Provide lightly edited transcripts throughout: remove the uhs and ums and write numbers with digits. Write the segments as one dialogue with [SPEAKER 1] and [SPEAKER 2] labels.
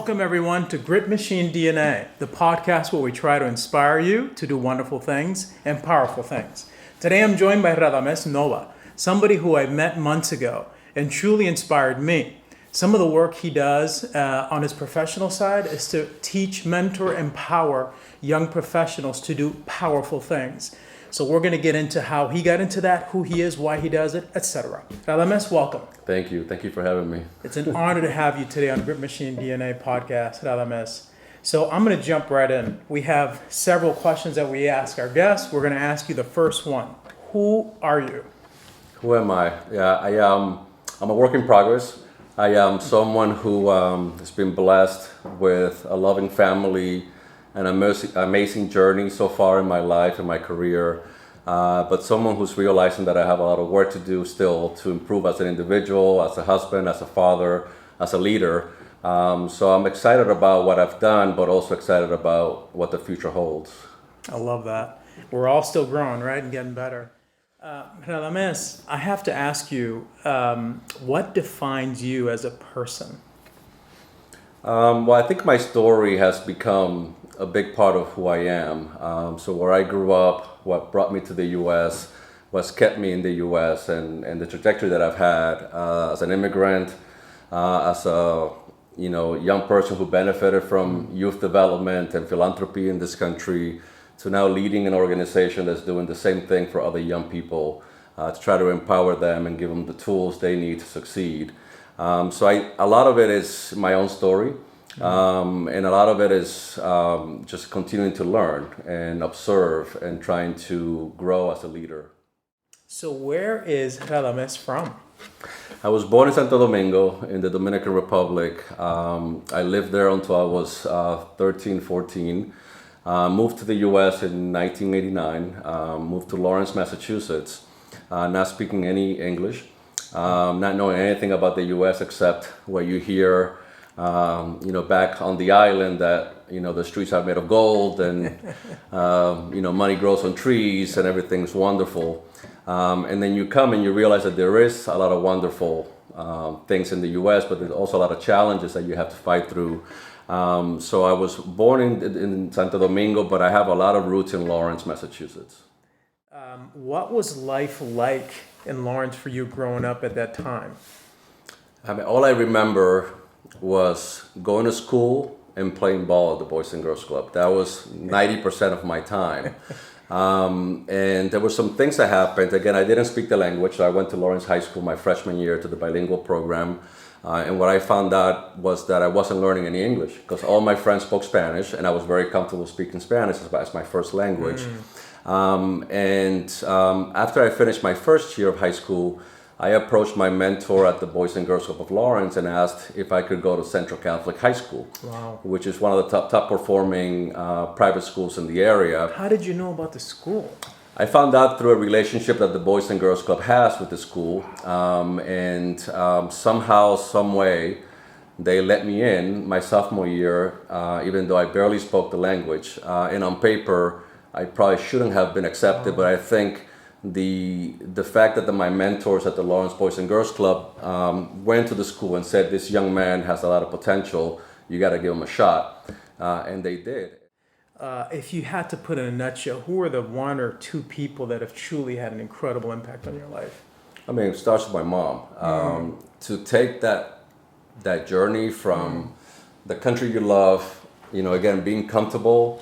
[SPEAKER 1] Welcome everyone to Grit Machine DNA, the podcast where we try to inspire you to do wonderful things and powerful things. Today I'm joined by Radhames Nova, somebody who I met months ago and truly inspired me. Some of the work he does on his professional side is to teach, mentor, empower young professionals to do powerful things. So we're going to get into how he got into that, who he is, why he does it, etc. Radhames, welcome.
[SPEAKER 2] Thank you. Thank you for having me.
[SPEAKER 1] It's an honor to have you today on Grit Machine DNA podcast, Radhames. So I'm going to jump right in. We have several questions that we ask our guests. We're going to ask you the first one. Who are you?
[SPEAKER 2] Who am I? I'm a work in progress. I am someone who has been blessed with a loving family, an amazing journey so far in my life and my career, but someone who's realizing that I have a lot of work to do still to improve as an individual, as a husband, as a father, as a leader. So I'm excited about what I've done, but also excited about what the future holds.
[SPEAKER 1] I love that. We're all still growing, right, and getting better. Radhames, I have to ask you, what defines you as a person?
[SPEAKER 2] Well, I think my story has become a big part of who I am. So where I grew up, what brought me to the U.S., what's kept me in the U.S., and the trajectory that I've had as an immigrant, as a young person who benefited from youth development and philanthropy in this country, to now leading an organization that's doing the same thing for other young people to try to empower them and give them the tools they need to succeed. So a lot of it is my own story. And a lot of it is just continuing to learn and observe and trying to grow as a leader.
[SPEAKER 1] So where is Radhames from?
[SPEAKER 2] I was born in Santo Domingo in the Dominican Republic. I lived there until I was 13, 14. Moved to the U.S. in 1989. Moved to Lawrence, Massachusetts, not speaking any English, not knowing anything about the U.S. except what you hear back on the island, that the streets are made of gold and money grows on trees and everything's wonderful. And then you come and you realize that there is a lot of wonderful things in the U.S., but there's also a lot of challenges that you have to fight through. So I was born in Santo Domingo, but I have a lot of roots in Lawrence, Massachusetts.
[SPEAKER 1] What was life like in Lawrence for you growing up at that time?
[SPEAKER 2] I mean, all I remember was going to school and playing ball at the Boys and Girls Club. That was 90% of my time. And there were some things that happened. Again, I didn't speak the language, so I went to Lawrence High School my freshman year to the bilingual program. And what I found out was that I wasn't learning any English because all my friends spoke Spanish, and I was very comfortable speaking Spanish as my first language. After I finished my first year of high school, I approached my mentor at the Boys and Girls Club of Lawrence and asked if I could go to Central Catholic High School, which is one of the top performing private schools in the area.
[SPEAKER 1] How did you know about the school?
[SPEAKER 2] I found out through a relationship that the Boys and Girls Club has with the school, somehow, some way, they let me in my sophomore year, even though I barely spoke the language. And on paper, I probably shouldn't have been accepted, but I think the fact that my mentors at the Lawrence Boys and Girls Club went to the school and said, this young man has a lot of potential, you got to give him a shot, and they did.
[SPEAKER 1] If you had to put in a nutshell, who are the one or two people that have truly had an incredible impact on your life?
[SPEAKER 2] I mean, it starts with my mom. To take that journey from the country you love, again, being comfortable,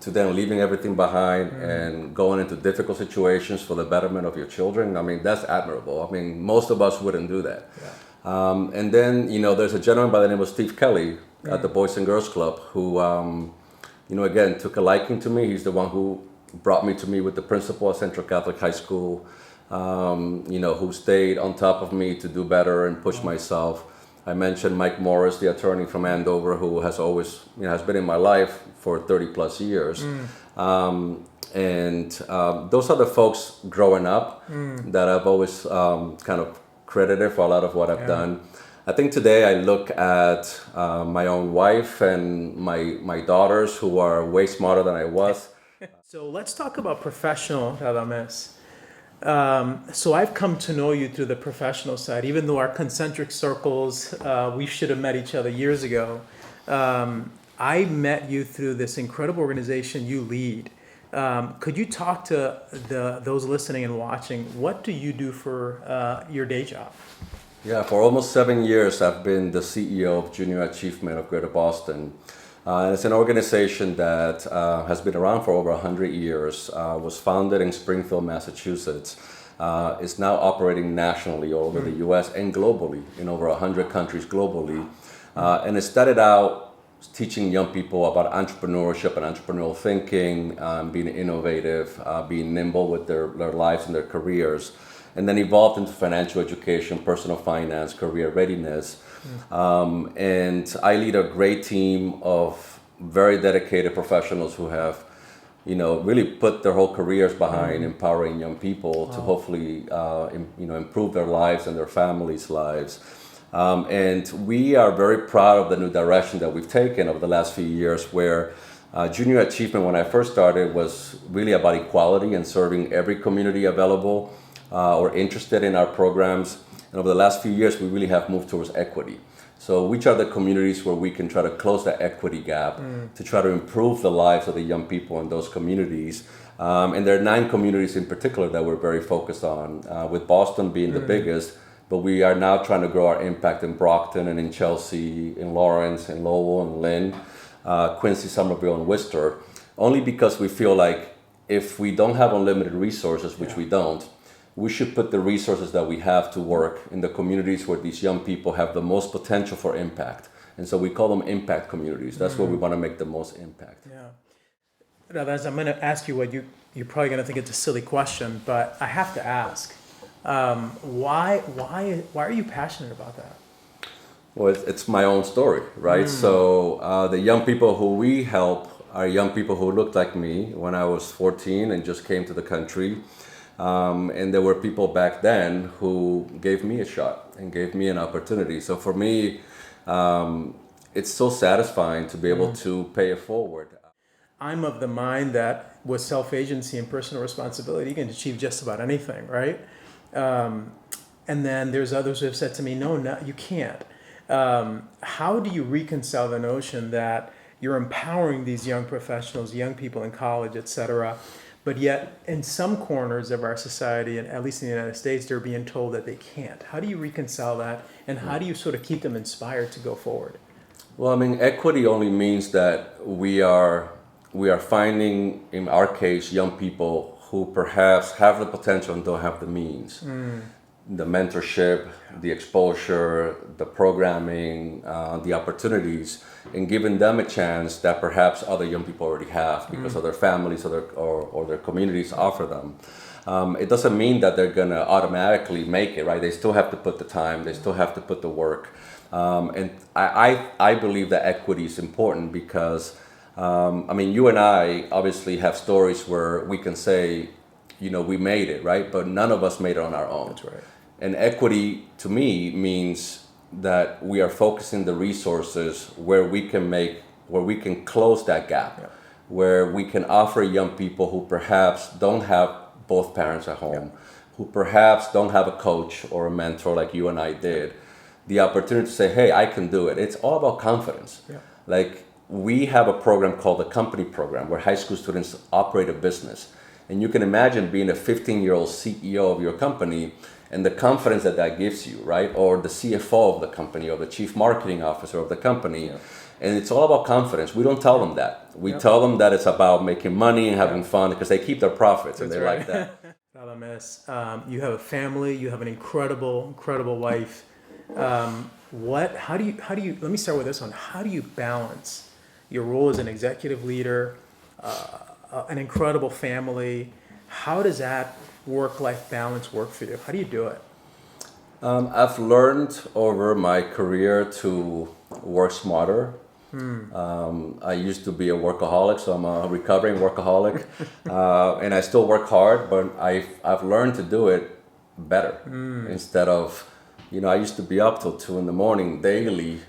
[SPEAKER 2] to then leaving everything behind and going into difficult situations for the betterment of your children. I mean, that's admirable. I mean, most of us wouldn't do that. Yeah. And then, there's a gentleman by the name of Steve Kelly at the Boys and Girls Club who, again, took a liking to me. He's the one who brought me to meet with the principal at Central Catholic High School, who stayed on top of me to do better and push myself. I mentioned Mike Morris, the attorney from Andover, who has always, has been in my life for 30 plus years. Those are the folks growing up that I've always kind of credited for a lot of what I've done. I think today I look at my own wife and my daughters, who are way smarter than I was.
[SPEAKER 1] So let's talk about professional, Radhames. So I've come to know you through the professional side, even though our concentric circles, we should have met each other years ago. I met you through this incredible organization you lead. Could you talk to those listening and watching? What do you do for your day job?
[SPEAKER 2] Yeah, for almost 7 years, I've been the CEO of Junior Achievement of Greater Boston. It's an organization that has been around for over 100 years, was founded in Springfield, Massachusetts, is now operating nationally all over the US and globally, in over 100 countries globally. And it started out teaching young people about entrepreneurship and entrepreneurial thinking, being innovative, being nimble with their lives and their careers, and then evolved into financial education, personal finance, career readiness. And I lead a great team of very dedicated professionals who have, really put their whole careers behind empowering young people to hopefully, improve their lives and their families' lives. And we are very proud of the new direction that we've taken over the last few years, where Junior Achievement, when I first started, was really about equality and serving every community available or interested in our programs. And over the last few years, we really have moved towards equity. So which are the communities where we can try to close that equity gap to try to improve the lives of the young people in those communities? And there are 9 communities in particular that we're very focused on, with Boston being the biggest. But we are now trying to grow our impact in Brockton and in Chelsea, in Lawrence, in Lowell, and Lynn, Quincy, Somerville, and Worcester, only because we feel like if we don't have unlimited resources, which we don't, we should put the resources that we have to work in the communities where these young people have the most potential for impact. And so we call them impact communities. That's where we want to make the most impact.
[SPEAKER 1] Yeah. Radhames, I'm going to ask you what you're probably going to think it's a silly question, but I have to ask. Why are you passionate about that?
[SPEAKER 2] Well, it's my own story, right? So the young people who we help are young people who looked like me when I was 14 and just came to the country. And there were people back then who gave me a shot and gave me an opportunity. So for me, it's so satisfying to be able to pay it forward.
[SPEAKER 1] I'm of the mind that with self-agency and personal responsibility, you can achieve just about anything, right? And then there's others who have said to me, no, you can't. How do you reconcile the notion that you're empowering these young professionals, young people in college, et cetera, but yet in some corners of our society, and at least in the United States, they're being told that they can't? How do you reconcile that, and how do you sort of keep them inspired to go forward?
[SPEAKER 2] Well, I mean, equity only means that we are finding, in our case, young people who perhaps have the potential and don't have the means. The mentorship, the exposure, the programming, the opportunities, and giving them a chance that perhaps other young people already have because of their families or their communities offer them. It doesn't mean that they're going to automatically make it, right? They still have to put the time, they still have to put the work. And I believe that equity is important because, you and I obviously have stories where we can say, we made it, right? But none of us made it on our own.
[SPEAKER 1] That's right.
[SPEAKER 2] And equity, to me, means that we are focusing the resources where we can close that gap, where we can offer young people who perhaps don't have both parents at home, who perhaps don't have a coach or a mentor like you and I did, the opportunity to say, hey, I can do it. It's all about confidence. Like, we have a program called the Company Program where high school students operate a business. And you can imagine being a 15-year-old CEO of your company and the confidence that gives you, right? Or the CFO of the company or the chief marketing officer of the company. And it's all about confidence. We don't tell them that. We tell them that it's about making money and having fun because they keep their profits and they like that.
[SPEAKER 1] Radhames, you have a family, you have an incredible wife. How do you, let me start with this one. How do you balance your role as an executive leader, an incredible family? How does that work-life balance work for you? How do you do it?
[SPEAKER 2] I've learned over my career to work smarter. I used to be a workaholic, so I'm a recovering workaholic. And I still work hard, but I've learned to do it better. Instead of, I used to be up till 2 a.m. daily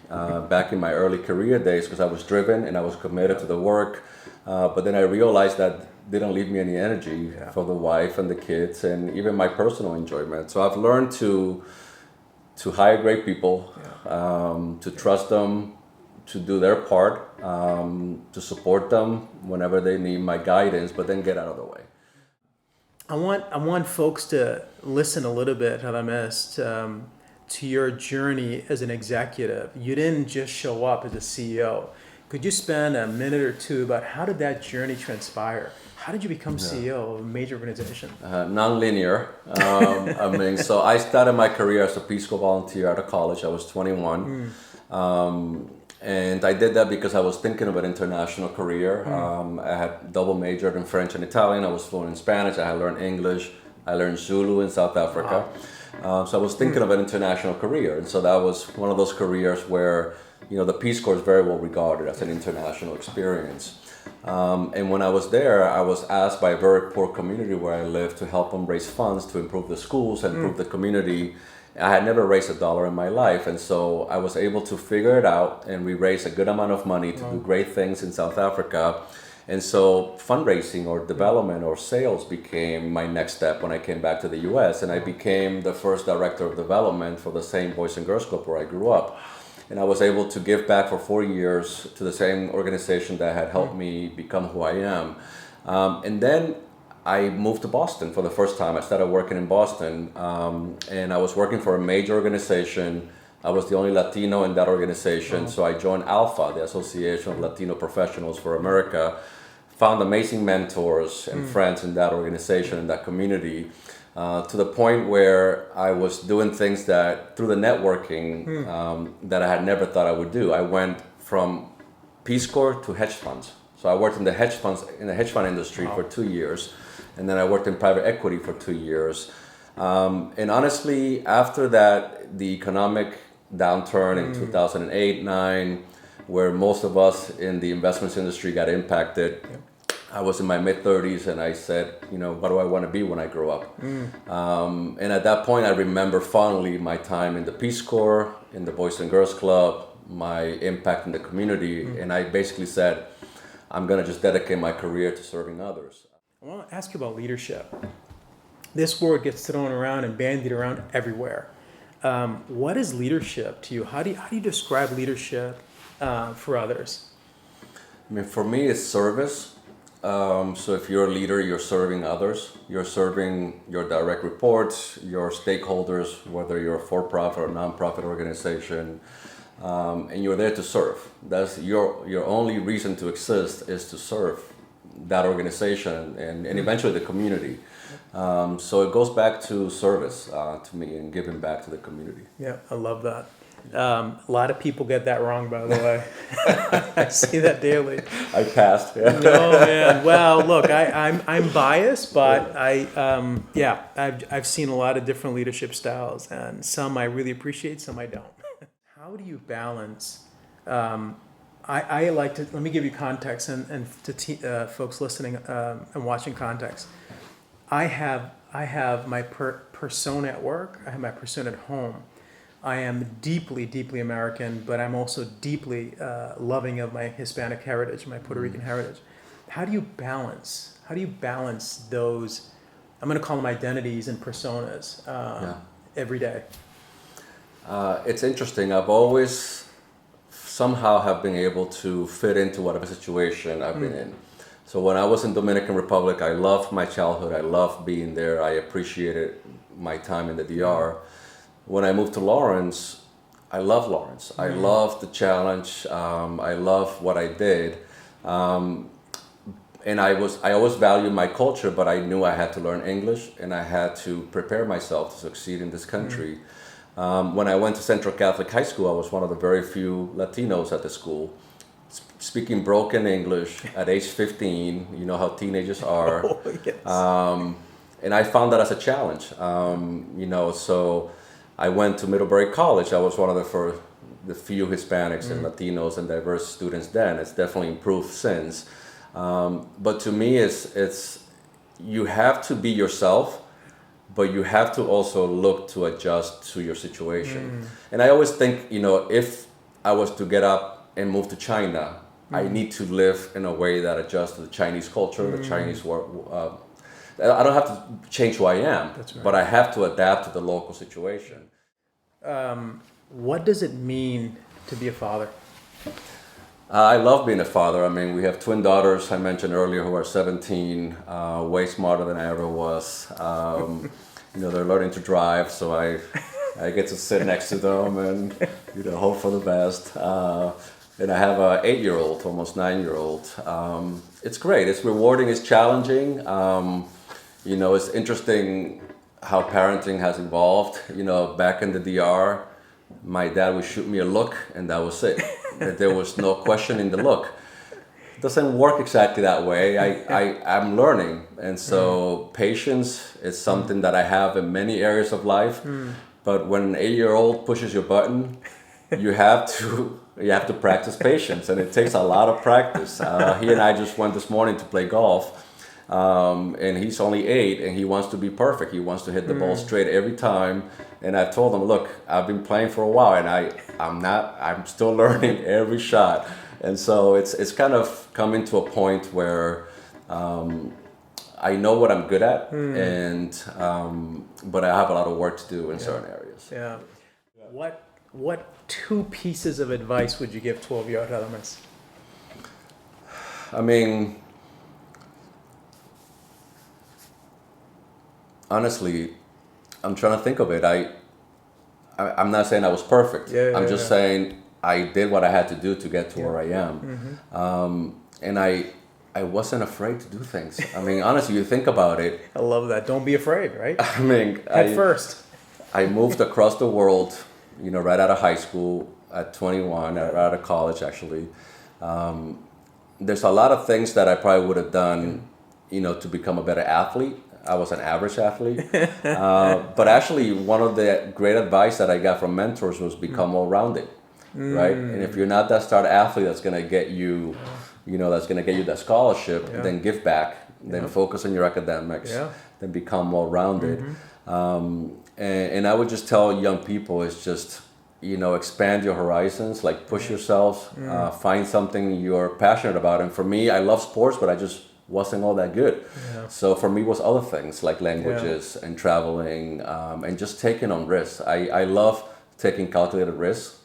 [SPEAKER 2] back in my early career days because I was driven and I was committed to the work. But then I realized that didn't leave me any energy for the wife and the kids and even my personal enjoyment. So I've learned to hire great people, to trust them, to do their part, to support them whenever they need my guidance, but then get out of the way.
[SPEAKER 1] I want folks to listen a little bit, Radhames, to your journey as an executive. You didn't just show up as a CEO. Could you spend a minute or two about how did that journey transpire? How did you become CEO of a major organization?
[SPEAKER 2] Non-linear. So I started my career as a Peace Corps volunteer out of college. I was 21. And I did that because I was thinking of an international career. I had double majored in French and Italian. I was fluent in Spanish. I had learned English. I learned Zulu in South Africa. So I was thinking of an international career. And so that was one of those careers where, the Peace Corps is very well regarded as an international experience. And when I was there, I was asked by a very poor community where I lived to help them raise funds to improve the schools and improve the community. I had never raised $1 in my life, and so I was able to figure it out, and we raised a good amount of money to do great things in South Africa. And so fundraising or development or sales became my next step when I came back to the US, and I became the first director of development for the same Boys and Girls Club where I grew up. And I was able to give back for 4 years to the same organization that had helped me become who I am. And then I moved to Boston for the first time. I started working in Boston, and I was working for a major organization. I was the only Latino in that organization, so I joined ALPHA, the Association of Latino Professionals for America, found amazing mentors and friends in that organization, in that community, to the point where I was doing things that, through the networking, that I had never thought I would do. I went from Peace Corps to hedge funds. So I worked in the hedge fund industry for 2 years. And then I worked in private equity for 2 years. And honestly, after that, the economic downturn in 2008, 2009, where most of us in the investments industry got impacted, I was in my mid-30s and I said, what do I want to be when I grow up? And at that point, I remember fondly my time in the Peace Corps, in the Boys and Girls Club, my impact in the community. And I basically said, I'm going to just dedicate my career to serving others.
[SPEAKER 1] I want to ask you about leadership. This word gets thrown around and bandied around everywhere. What is leadership to you? How do you describe leadership for others?
[SPEAKER 2] For me, it's service. So if you're a leader, you're serving others. You're serving your direct reports, your stakeholders, whether you're a for-profit or non-profit organization, and you're there to serve. That's your only reason to exist is to serve that organization and eventually the community. So it goes back to service to me and giving back to the community.
[SPEAKER 1] Yeah, I love that. A lot of people get that wrong, by the way. I see that daily.
[SPEAKER 2] I passed. Yeah.
[SPEAKER 1] Oh man. Well, look, I'm biased, but I've seen a lot of different leadership styles, and some I really appreciate, some I don't. How do you balance? I like to, let me give you context and to folks listening and watching context. I have my persona at work. I have my persona at home. I am deeply, deeply American, but I'm also deeply loving of my Hispanic heritage, my Puerto Rican heritage. How do you balance those, I'm going to call them identities and personas every day?
[SPEAKER 2] It's interesting. I've always somehow have been able to fit into whatever situation I've been in. So when I was in Dominican Republic, I loved my childhood. I loved being there. I appreciated my time in the DR. When I moved to Lawrence, I love Lawrence. I love the challenge. I love what I did. And I always valued my culture, but I knew I had to learn English and I had to prepare myself to succeed in this country. When I went to Central Catholic High School, I was one of the very few Latinos at the school. Speaking broken English at age 15, you know how teenagers are.
[SPEAKER 1] Oh, yes.
[SPEAKER 2] And I found that as a challenge. So I went to Middlebury College. I was one of the few Hispanics and Latinos and diverse students then. It's definitely improved since. But to me, it's you have to be yourself, but you have to also look to adjust to your situation. And I always think, if I was to get up and move to China, I need to live in a way that adjusts to the Chinese culture, the Chinese world. I don't have to change who I am, but I have to adapt to the local situation.
[SPEAKER 1] What does it mean to be a father?
[SPEAKER 2] I love being a father. I mean, we have twin daughters I mentioned earlier who are 17, way smarter than I ever was. They're learning to drive, so I get to sit next to them and hope for the best. And I have a 8-year-old, almost 9-year-old. It's great. It's rewarding. It's challenging. It's interesting how parenting has evolved. Back in the DR, my dad would shoot me a look, and that was it. There was no question in the look. It doesn't work exactly that way. I'm learning, and so patience is something that I have in many areas of life. But when an 8-year-old pushes your button, you have to practice patience, and it takes a lot of practice. He and I just went this morning to play golf. And he's only 8, and he wants to be perfect. He wants to hit the ball straight every time. And I told him, look, I've been playing for a while, and I'm still learning every shot. And so it's kind of coming to a point where I know what I'm good at, and but I have a lot of work to do in certain areas.
[SPEAKER 1] Yeah. What 2 pieces of advice would you give 12-year-old Radhames?
[SPEAKER 2] I mean, honestly, I'm trying to think of it. I'm not saying I was perfect. I'm just saying I did what I had to do to get to where I am. And I wasn't afraid to do things. I mean, honestly, you think about it.
[SPEAKER 1] I love that. Don't be afraid, right?
[SPEAKER 2] I mean,
[SPEAKER 1] Head first.
[SPEAKER 2] I moved across the world, right out of high school at 21, right out of college, actually. There's a lot of things that I probably would have done, to become a better athlete. I was an average athlete. But actually, one of the great advice that I got from mentors was become well-rounded, right? And if you're not that star athlete that's going to get you, that's going to get you that scholarship, then give back, then focus on your academics, then become well-rounded. And I would just tell young people, it's just, expand your horizons, like push yourselves, find something you're passionate about. And for me, I love sports, but I just wasn't all that good. So for me, it was other things like languages and traveling, and just taking on risks. I love taking calculated risks,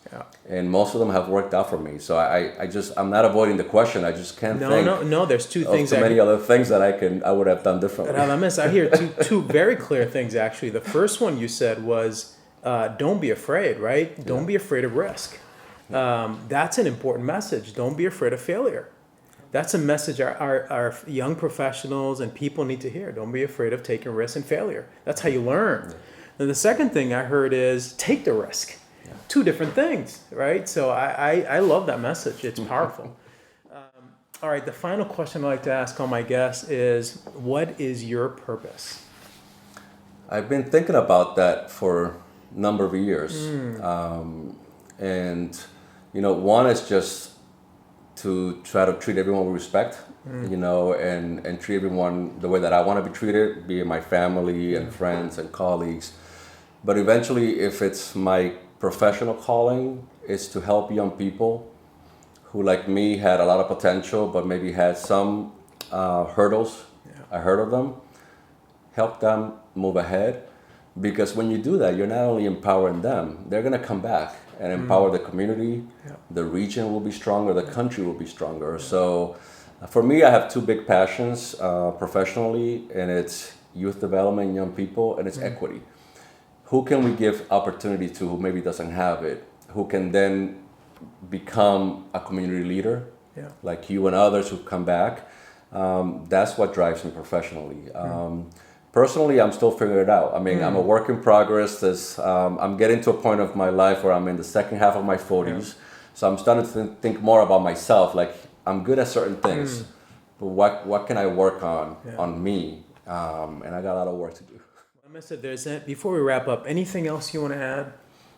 [SPEAKER 2] and most of them have worked out for me. So I'm not avoiding the question. I just can't think.
[SPEAKER 1] No. There's 2 things.
[SPEAKER 2] Too many other things that I would have done differently.
[SPEAKER 1] I hear two very clear things actually. The first one you said was, don't be afraid, right? Don't be afraid of risk. That's an important message. Don't be afraid of failure. That's a message our young professionals and people need to hear. Don't be afraid of taking risks and failure. That's how you learn. And the second thing I heard is take the risk. 2 different things, right? So I love that message. It's powerful. All right, the final question I like to ask all my guests is, what is your purpose?
[SPEAKER 2] I've been thinking about that for a number of years. And, one is just to try to treat everyone with respect, and treat everyone the way that I want to be treated, be it my family and friends and colleagues. But eventually, if it's my professional calling, is to help young people who, like me, had a lot of potential, but maybe had some hurdles ahead of them, help them move ahead. Because when you do that, you're not only empowering them, they're going to come back and empower the community. The region will be stronger, the country will be stronger. So for me, I have 2 big passions professionally, and it's youth development in young people, and it's equity. Who can we give opportunity to who maybe doesn't have it, who can then become a community leader, like you and others who come back? That's what drives me professionally. Personally, I'm still figuring it out. I mean, I'm a work in progress. I'm getting to a point of my life where I'm in the second half of my 40s. So I'm starting to think more about myself. Like, I'm good at certain things, but what can I work on me? And I got a lot of work to do.
[SPEAKER 1] Before we wrap up, anything else you want to add?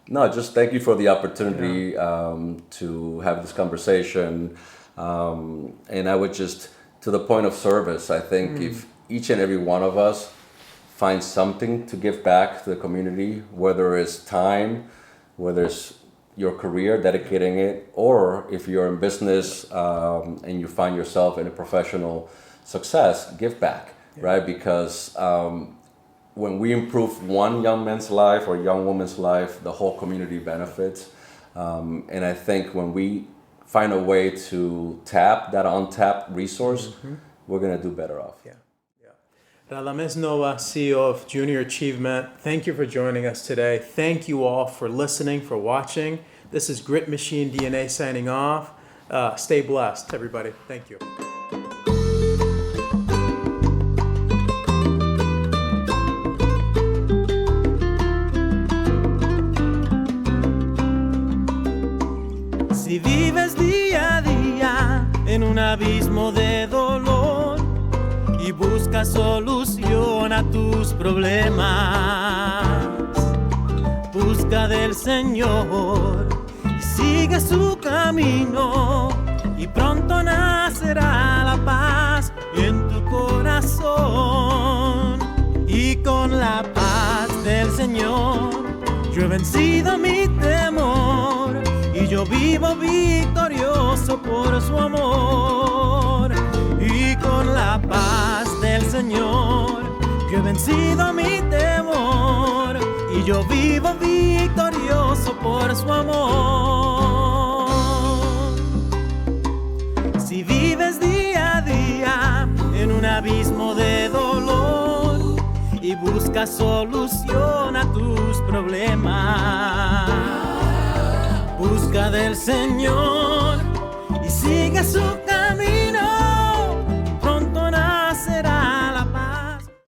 [SPEAKER 2] No, just thank you for the opportunity to have this conversation. And I would just, to the point of service, I think if each and every one of us find something to give back to the community, whether it's time, whether it's your career, dedicating it, or if you're in business and you find yourself in a professional success, give back, right? Because when we improve one young man's life or young woman's life, the whole community benefits. And I think when we find a way to tap that untapped resource, we're going to do better off.
[SPEAKER 1] Yeah. Radhames Nova, CEO of Junior Achievement, thank you for joining us today. Thank you all for listening, for watching. This is Grit Machine DNA signing off. Stay blessed, everybody. Thank you.
[SPEAKER 3] Si vives día a día en un abismo de dolor y buscas solución a tus problemas, busca del Señor y sigue su camino y pronto nacerá la paz en tu corazón. Y con la paz del Señor yo he vencido mi temor y yo vivo victorioso por su amor. Y con la paz del Señor yo he vencido mi temor y yo vivo victorioso por su amor. Si vives día a día en un abismo de dolor y buscas solución a tus problemas, busca del Señor y sigue su